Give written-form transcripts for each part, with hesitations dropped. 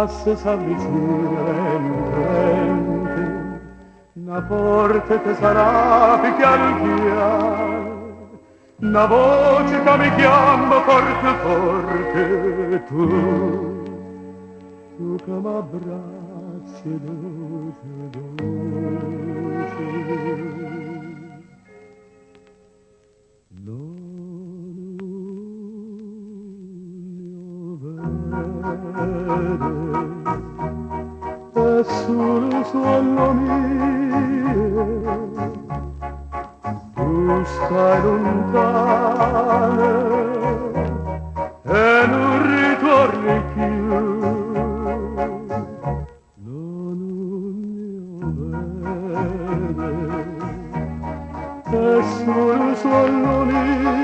passo s'avvicina lentamente, una porta che sarà picchial chial, una voce che mi chiama forte forte, tu che m'abbracci dolce dolce. E sul suono mio tu stai lontana e non ritorni più, non mi vede. E sul suono mio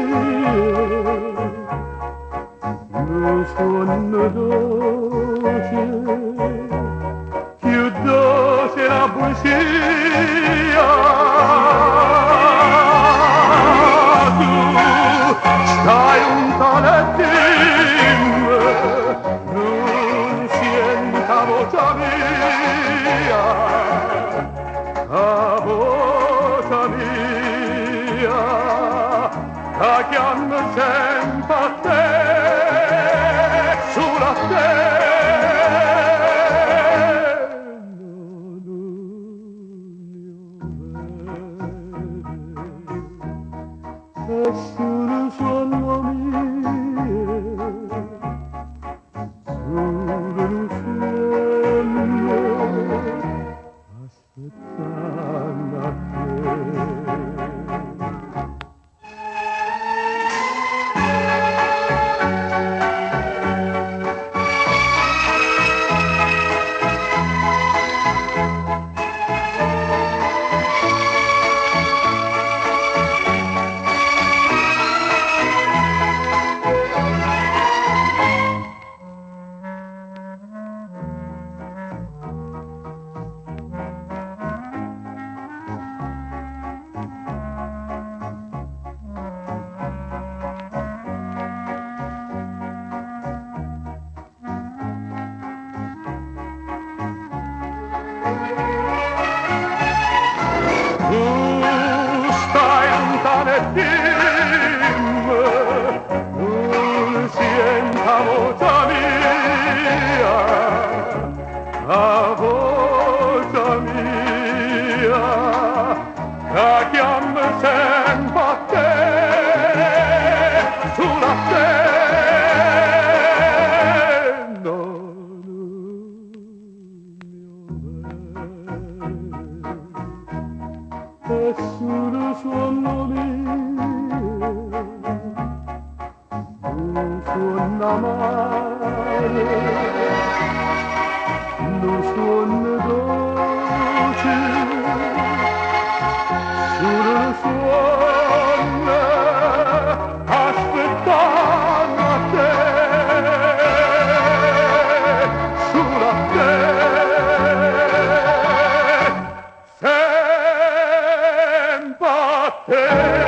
lo suono dolce, più dolce la poesia. Tu stai lontana e dimmi, non senta voce mia, la voce mia, la chiama sempre a te. Sulla te e sul suono mio, sul suono aspettando a te. Non senta voce mia, la voce mia, la chiama sempre a te, sulla te. E sul suono mio, un suono amaro, un suono dolce, sul suono aspettando a te, sulla te. Sempre a te.